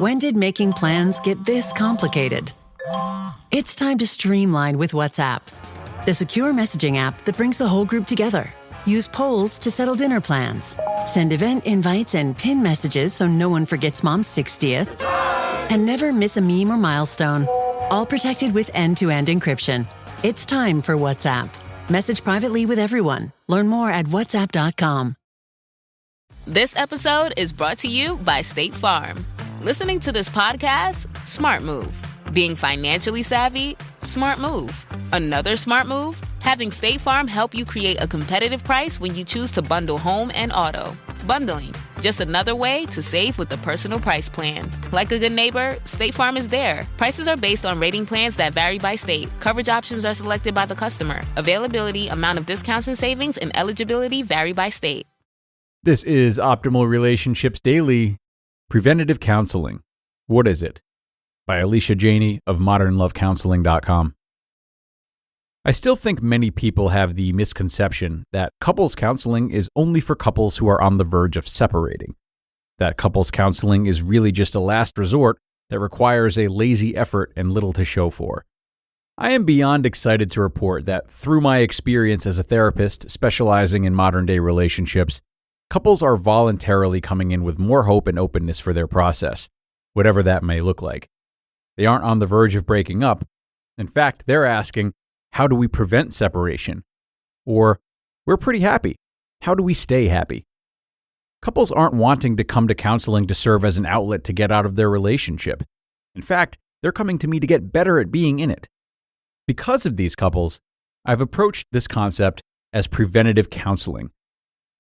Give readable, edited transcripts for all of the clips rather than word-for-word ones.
When did making plans get this complicated? It's time to streamline with WhatsApp, the secure messaging app that brings the whole group together. Use polls to settle dinner plans. Send event invites and pin messages so no one forgets Mom's 60th. And never miss a meme or milestone. All protected with end-to-end encryption. It's time for WhatsApp. Message privately with everyone. Learn more at whatsapp.com. This episode is brought to you by State Farm. Listening to this podcast? Smart move. Being financially savvy? Smart move. Another smart move? Having State Farm help you create a competitive price when you choose to bundle home and auto. Bundling, just another way to save with the Personal Price Plan. Like a good neighbor, State Farm is there. Prices are based on rating plans that vary by state. Coverage options are selected by the customer. Availability, amount of discounts and savings, and eligibility vary by state. This is Optimal Relationships Daily, Preventative Counseling. What is it? By Alysha Jeney of modernlovecounseling.com. I still think many people have the misconception that couples counseling is only for couples who are on the verge of separating. That couples counseling is really just a last resort that requires a lazy effort and little to show for. I am beyond excited to report that through my experience as a therapist specializing in modern-day relationships, couples are voluntarily coming in with more hope and openness for their process, whatever that may look like. They aren't on the verge of breaking up. In fact, they're asking, how do we prevent separation? Or, we're pretty happy. How do we stay happy? Couples aren't wanting to come to counseling to serve as an outlet to get out of their relationship. In fact, they're coming to me to get better at being in it. Because of these couples, I've approached this concept as preventative counseling,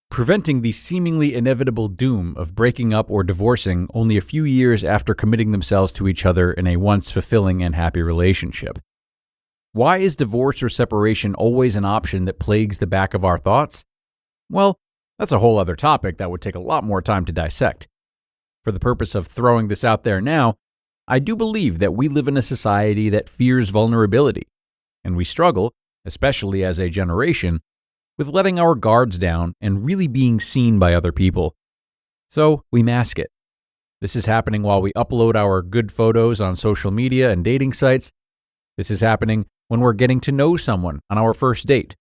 preventing the seemingly inevitable doom of breaking up or divorcing only a few years after committing themselves to each other in a once fulfilling and happy relationship. Why is divorce or separation always an option that plagues the back of our thoughts? Well, that's a whole other topic that would take a lot more time to dissect. For the purpose of throwing this out there now, I do believe that we live in a society that fears vulnerability, and we struggle, especially as a generation, with letting our guards down and really being seen by other people. So we mask it. This is happening while we upload our good photos on social media and dating sites. This is happening when we're getting to know someone on our first date.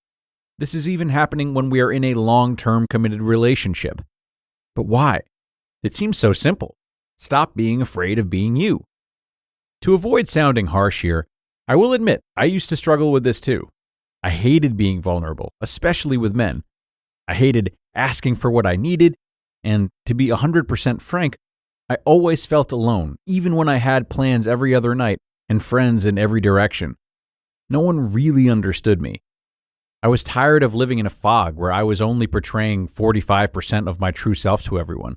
This is even happening when we are in a long-term committed relationship. But why? It seems so simple. Stop being afraid of being you. To avoid sounding harsh here, I will admit I used to struggle with this too. I hated being vulnerable, especially with men. I hated asking for what I needed, and to be 100% frank, I always felt alone, even when I had plans every other night and friends in every direction. No one really understood me. I was tired of living in a fog where I was only portraying 45% of my true self to everyone,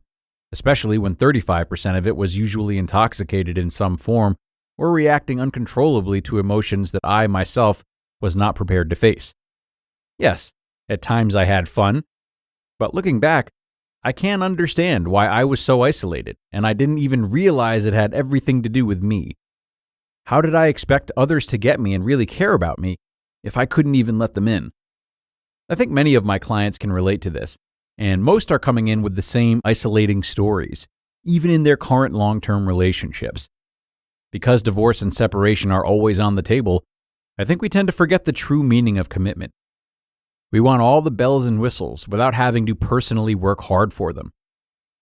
especially when 35% of it was usually intoxicated in some form or reacting uncontrollably to emotions that I myself was not prepared to face. Yes, at times I had fun, but looking back, I can understand why I was so isolated, and I didn't even realize it had everything to do with me. How did I expect others to get me and really care about me if I couldn't even let them in? I think many of my clients can relate to this, and most are coming in with the same isolating stories, even in their current long-term relationships. Because divorce and separation are always on the table, I think we tend to forget the true meaning of commitment. We want all the bells and whistles without having to personally work hard for them.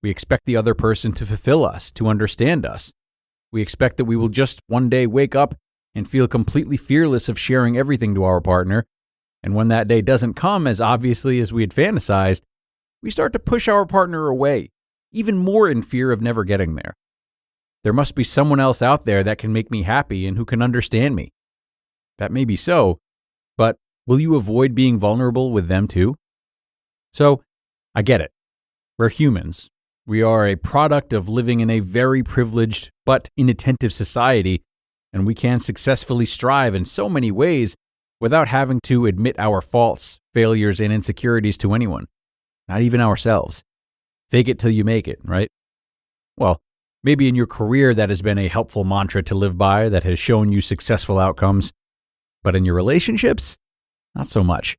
We expect the other person to fulfill us, to understand us. We expect that we will just one day wake up and feel completely fearless of sharing everything to our partner, and when that day doesn't come as obviously as we had fantasized, we start to push our partner away, even more in fear of never getting there. There must be someone else out there that can make me happy and who can understand me. That may be so, but will you avoid being vulnerable with them too? So, I get it. We're humans. We are a product of living in a very privileged but inattentive society, and we can successfully strive in so many ways without having to admit our faults, failures, and insecurities to anyone, not even ourselves. Fake it till you make it, right? Well, maybe in your career that has been a helpful mantra to live by that has shown you successful outcomes. But in your relationships, not so much.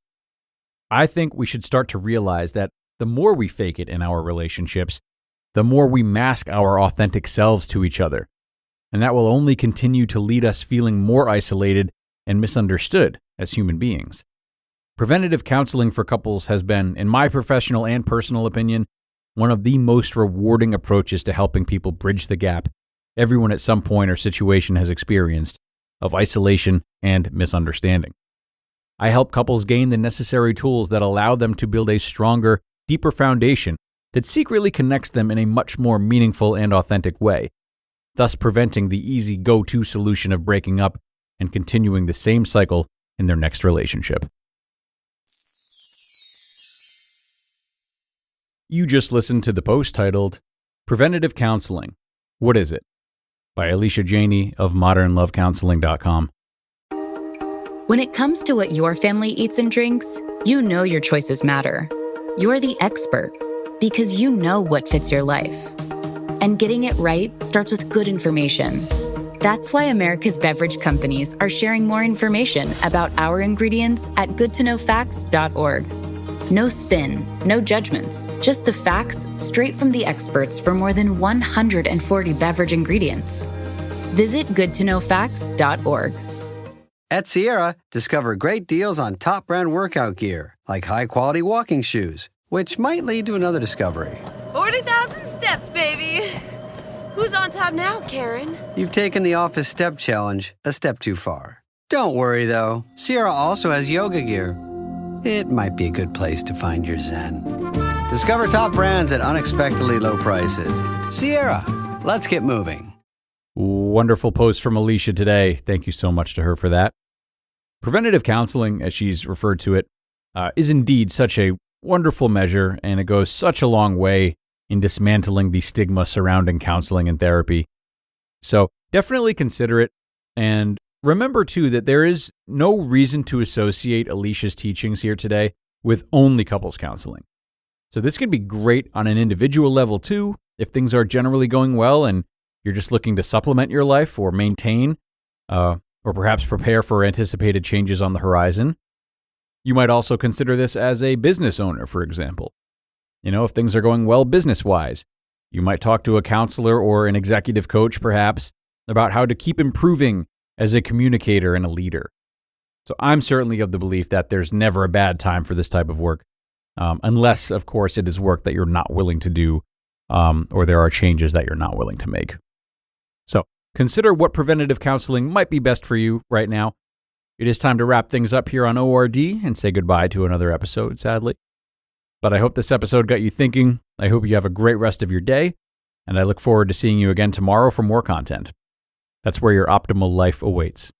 I think we should start to realize that the more we fake it in our relationships, the more we mask our authentic selves to each other. And that will only continue to lead us feeling more isolated and misunderstood as human beings. Preventative counseling for couples has been, in my professional and personal opinion, one of the most rewarding approaches to helping people bridge the gap everyone at some point or situation has experienced of isolation and misunderstanding. I help couples gain the necessary tools that allow them to build a stronger, deeper foundation that secretly connects them in a much more meaningful and authentic way, thus preventing the easy go-to solution of breaking up and continuing the same cycle in their next relationship. You just listened to the post titled, Preventative Counseling, What Is It? By Alysha Jeney of modernlovecounseling.com. When it comes to what your family eats and drinks, you know your choices matter. You're the expert because you know what fits your life. And getting it right starts with good information. That's why America's beverage companies are sharing more information about our ingredients at goodtoknowfacts.org. No spin, no judgments, just the facts straight from the experts for more than 140 beverage ingredients. Visit goodtoknowfacts.org. At Sierra, discover great deals on top brand workout gear, like high-quality walking shoes, which might lead to another discovery. 40,000 steps, baby. Who's on top now, Karen? You've taken the office step challenge a step too far. Don't worry, though. Sierra also has yoga gear. It might be a good place to find your zen. Discover top brands at unexpectedly low prices. Sierra, let's get moving. Wonderful post from Alysha today. Thank you so much to her for that. Preventative counseling, as she's referred to it, is indeed such a wonderful measure, and it goes such a long way in dismantling the stigma surrounding counseling and therapy. So definitely consider it, and remember, too, that there is no reason to associate Alysha's teachings here today with only couples counseling. So this can be great on an individual level, too, if things are generally going well and you're just looking to supplement your life or maintain, or perhaps prepare for anticipated changes on the horizon. You might also consider this as a business owner, for example. If things are going well business-wise, you might talk to a counselor or an executive coach, perhaps, about how to keep improving as a communicator and a leader. So I'm certainly of the belief that there's never a bad time for this type of work, unless, of course, it is work that you're not willing to do, or there are changes that you're not willing to make. So consider what preventative counseling might be best for you right now. It is time to wrap things up here on ORD and say goodbye to another episode, sadly. But I hope this episode got you thinking. I hope you have a great rest of your day, and I look forward to seeing you again tomorrow for more content. That's where your optimal life awaits.